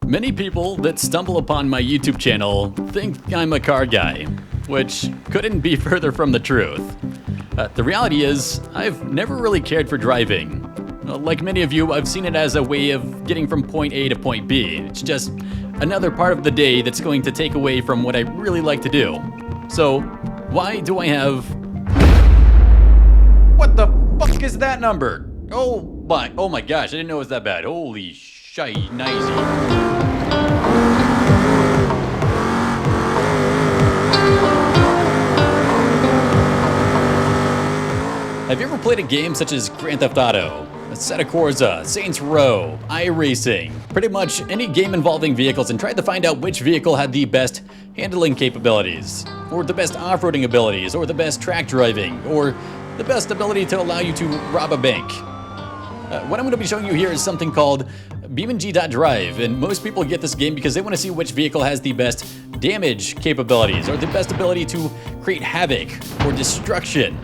Many people that stumble upon my YouTube channel think I'm a car guy, which couldn't be further from the truth. The reality is, I've never really cared for driving. Like many of you, I've seen it as a way of getting from point A to point B. It's just another part of the day that's going to take away from what I really like to do. So, why do I have... What the fuck is that number? Oh my gosh, I didn't know it was that bad. Holy shite, nice. Have you ever played a game such as Grand Theft Auto, Assetto Corsa, Saints Row, iRacing, pretty much any game involving vehicles, and tried to find out which vehicle had the best handling capabilities, or the best off-roading abilities, or the best track driving, or the best ability to allow you to rob a bank? What I'm going to be showing you here is something called BeamNG.drive, and most people get this game because they want to see which vehicle has the best damage capabilities, or the best ability to create havoc or destruction.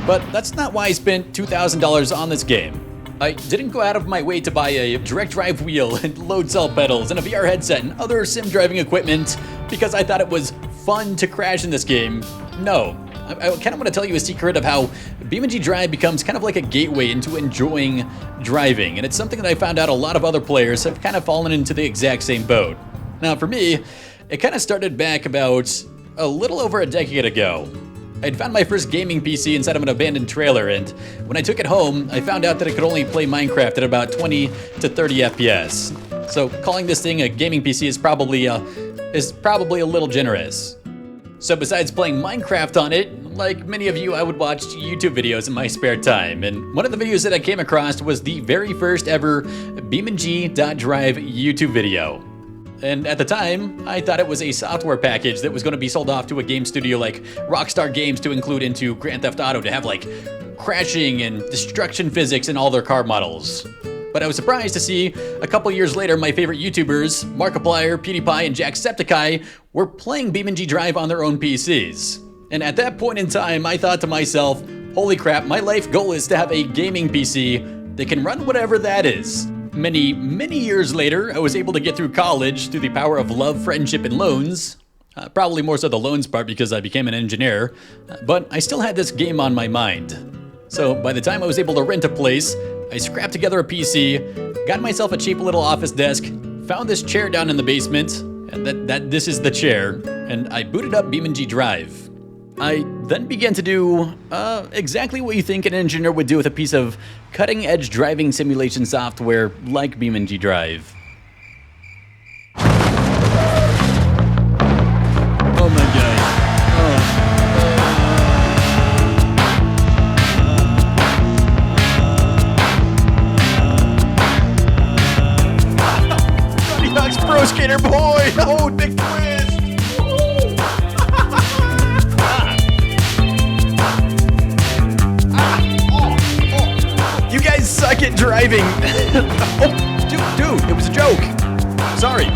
But that's not why I spent $2,000 on this game. I didn't go out of my way to buy a direct drive wheel and load cell pedals and a VR headset and other sim driving equipment because I thought it was fun to crash in this game. No. I kind of want to tell you a secret of how BeamNG Drive becomes kind of like a gateway into enjoying driving, and it's something that I found out a lot of other players have kind of fallen into the exact same boat. Now for me, it kind of started back about a little over a decade ago. I'd found my first gaming PC inside of an abandoned trailer, and when I took it home, I found out that it could only play Minecraft at about 20 to 30 FPS. So calling this thing a gaming PC is probably a little generous. So besides playing Minecraft on it, like many of you, I would watch YouTube videos in my spare time, and one of the videos that I came across was the very first ever BeamNG.drive YouTube video. And at the time, I thought it was a software package that was going to be sold off to a game studio like Rockstar Games to include into Grand Theft Auto to have like crashing and destruction physics in all their car models. But I was surprised to see a couple years later my favorite YouTubers, Markiplier, PewDiePie, and Jacksepticeye were playing BeamNG Drive on their own PCs. And at that point in time, I thought to myself, holy crap, my life goal is to have a gaming PC that can run whatever that is. Many years later, I was able to get through college through the power of love, friendship, and loans. Probably more so the loans part because I became an engineer, but I still had this game on my mind. So by the time I was able to rent a place, I scrapped together a PC, got myself a cheap little office desk, found this chair down in the basement, and this is the chair, and I booted up BeamNG Drive. I then began to do exactly what you think an engineer would do with a piece of cutting-edge driving simulation software like BeamNG Drive. Oh my god. Johnny Hawk's Pro Skater boy! Oh, big twist! Suck at driving. Oh, dude, it was a joke. Sorry.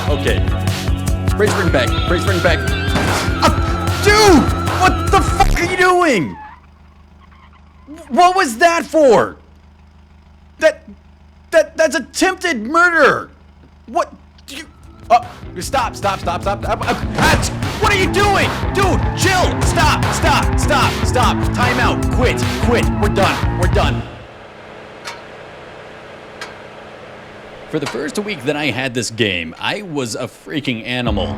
Okay. Brace spring back. Dude, what the fuck are you doing? What was that for? That's attempted murder. What? Stop. What are you doing? Dude, chill. Stop. Time out. Quit. We're done. For the first week that I had this game, I was a freaking animal.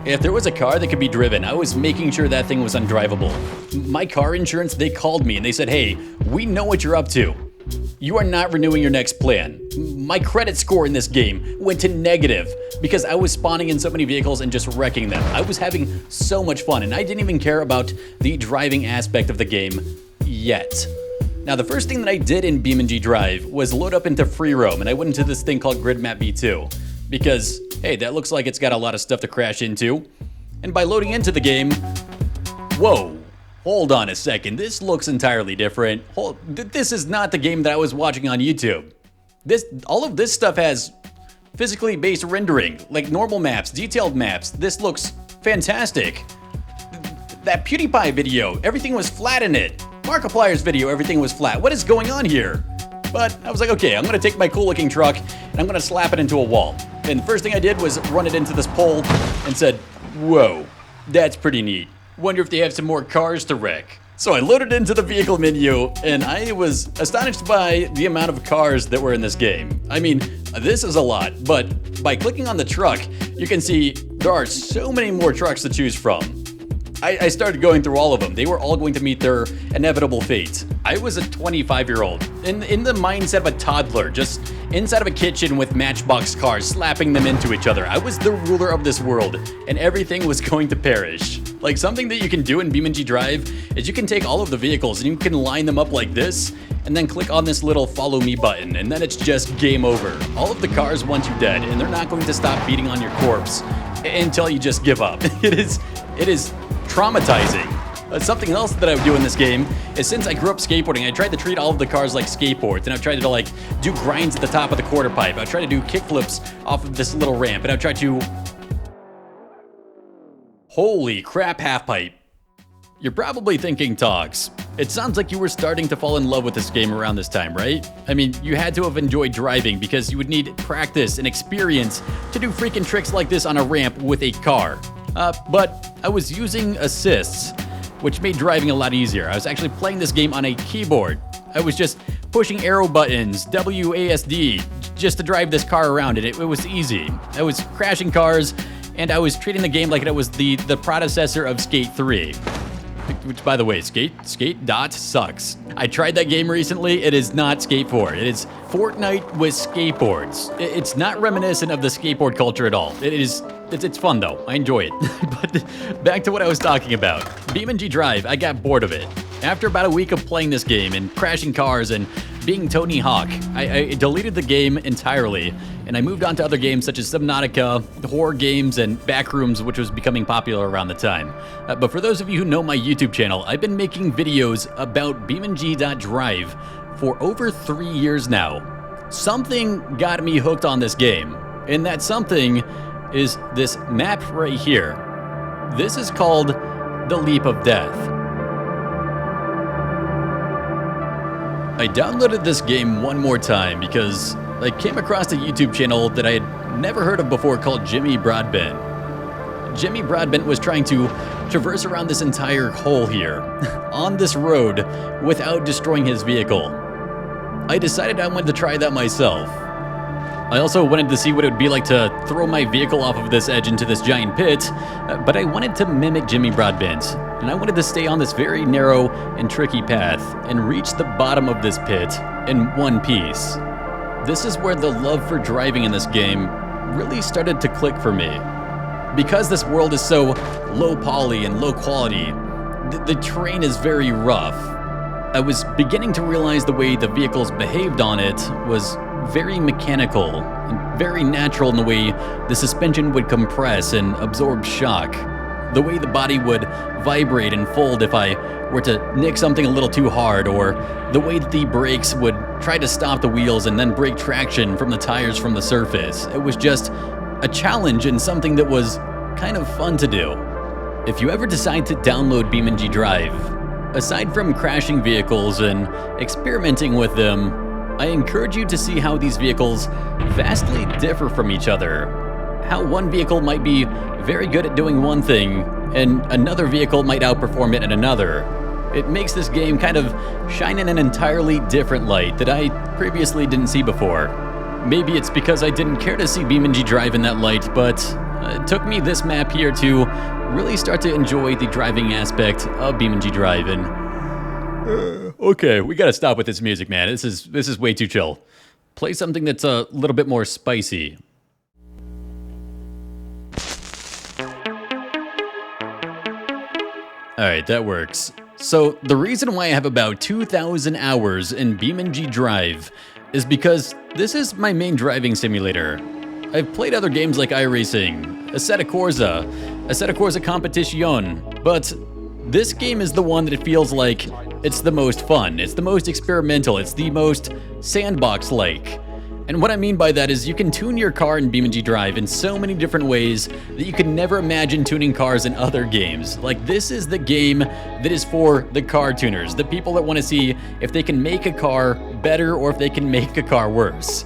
If there was a car that could be driven, I was making sure that thing was undrivable. My car insurance, they called me and they said, hey, we know what you're up to. You are not renewing your next plan. My credit score in this game went to negative because I was spawning in so many vehicles and just wrecking them. I was having so much fun, and I didn't even care about the driving aspect of the game yet. Now, the first thing that I did in BeamNG Drive was load up into free roam, and I went into this thing called Grid Map V2 because, hey, that looks like it's got a lot of stuff to crash into. And by loading into the game, whoa. Hold on a second, this looks entirely different. This is not the game that I was watching on YouTube. All of this stuff has physically based rendering, like normal maps, detailed maps. This looks fantastic. That PewDiePie video, everything was flat in it. Markiplier's video, everything was flat. What is going on here? But I was like, okay, I'm gonna take my cool looking truck and I'm gonna slap it into a wall. And the first thing I did was run it into this pole and said, whoa, that's pretty neat. Wonder if they have some more cars to wreck. So I loaded into the vehicle menu, and I was astonished by the amount of cars that were in this game. I mean, this is a lot, but by clicking on the truck, you can see there are so many more trucks to choose from. I started going through all of them. They were all going to meet their inevitable fate. I was a 25-year-old in the mindset of a toddler, just inside of a kitchen with matchbox cars, slapping them into each other. I was the ruler of this world, and everything was going to perish. Like, something that you can do in BeamNG Drive is you can take all of the vehicles and you can line them up like this, and then click on this little follow me button, and then it's just game over. All of the cars want you dead, and they're not going to stop beating on your corpse until you just give up. It is traumatizing. Something else that I would do in this game is, since I grew up skateboarding, I tried to treat all of the cars like skateboards, and I tried to like do grinds at the top of the quarter pipe. I tried to do kickflips off of this little ramp, and I tried to... Holy crap, half pipe. You're probably thinking, Togs, it sounds like you were starting to fall in love with this game around this time, right? I mean, you had to have enjoyed driving because you would need practice and experience to do freaking tricks like this on a ramp with a car. But I was using assists, which made driving a lot easier. I was actually playing this game on a keyboard. I was just pushing arrow buttons, WASD, just to drive this car around, and it was easy. I was crashing cars, and I was treating the game like it was the predecessor of Skate 3. Which, by the way, Skate Dot sucks. I tried that game recently. It is not Skate 4. It is Fortnite with skateboards. It's not reminiscent of the skateboard culture at all. It's fun though. I enjoy it. But back to what I was talking about. BeamNG Drive, I got bored of it. After about a week of playing this game and crashing cars and being Tony Hawk, I deleted the game entirely, and I moved on to other games such as Subnautica, horror games, and Backrooms, which was becoming popular around the time. But for those of you who know my YouTube channel, I've been making videos about BeamNG.Drive for over 3 years now. Something got me hooked on this game, and that something is this map right here. This is called the Leap of Death. I downloaded this game one more time because I came across a YouTube channel that I had never heard of before called Jimmy Broadbent. Jimmy Broadbent was trying to traverse around this entire hole here, on this road, without destroying his vehicle. I decided I wanted to try that myself. I also wanted to see what it would be like to throw my vehicle off of this edge into this giant pit, but I wanted to mimic Jimmy Broadbent, and I wanted to stay on this very narrow and tricky path and reach the bottom of this pit in one piece. This is where the love for driving in this game really started to click for me. Because this world is so low poly and low quality, the terrain is very rough. I was beginning to realize the way the vehicles behaved on it was very mechanical and very natural in the way the suspension would compress and absorb shock. The way the body would vibrate and fold if I were to nick something a little too hard, or the way that the brakes would try to stop the wheels and then break traction from the tires from the surface. It was just a challenge and something that was kind of fun to do. If you ever decide to download BeamNG Drive, aside from crashing vehicles and experimenting with them, I encourage you to see how these vehicles vastly differ from each other. How one vehicle might be very good at doing one thing, and another vehicle might outperform it in another. It makes this game kind of shine in an entirely different light that I previously didn't see before. Maybe it's because I didn't care to see BeamNG Drive in that light, but it took me this map here to really start to enjoy the driving aspect of BeamNG Drive. And okay, we gotta stop with this music, man. This is way too chill. Play something that's a little bit more spicy. Alright, that works. So, the reason why I have about 2,000 hours in BeamNG Drive is because this is my main driving simulator. I've played other games like iRacing, Assetto Corsa Competition, but this game is the one that it feels like it's the most fun, it's the most experimental, it's the most sandbox-like. And what I mean by that is you can tune your car in BeamNG Drive in so many different ways that you could never imagine tuning cars in other games. Like, this is the game that is for the car tuners, the people that want to see if they can make a car better or if they can make a car worse.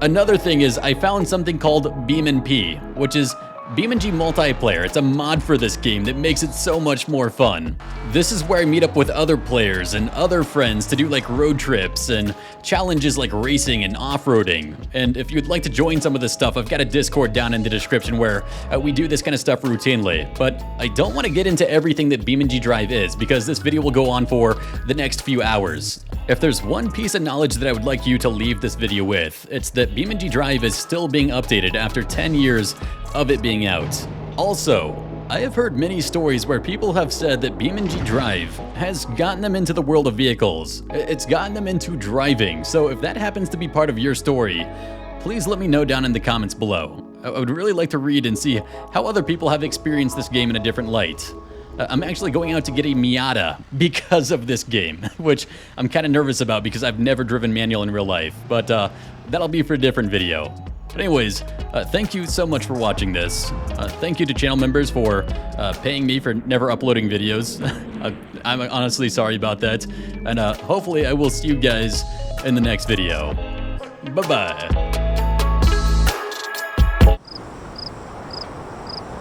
Another thing is I found something called BeamNG, which is BeamNG Multiplayer. It's a mod for this game that makes it so much more fun. This is where I meet up with other players and other friends to do like road trips and challenges like racing and off-roading. And if you'd like to join some of this stuff, I've got a Discord down in the description where we do this kind of stuff routinely. But I don't want to get into everything that BeamNG Drive is because this video will go on for the next few hours. If there's one piece of knowledge that I would like you to leave this video with, it's that BeamNG Drive is still being updated after 10 years of it being out. Also, I have heard many stories where people have said that BeamNG Drive has gotten them into the world of vehicles. It's gotten them into driving, so if that happens to be part of your story, please let me know down in the comments below. I would really like to read and see how other people have experienced this game in a different light. I'm actually going out to get a Miata because of this game, which I'm kind of nervous about because I've never driven manual in real life, but that'll be for a different video. But anyways, thank you so much for watching this. Thank you to channel members for paying me for never uploading videos. I'm honestly sorry about that. And hopefully I will see you guys in the next video. Bye-bye.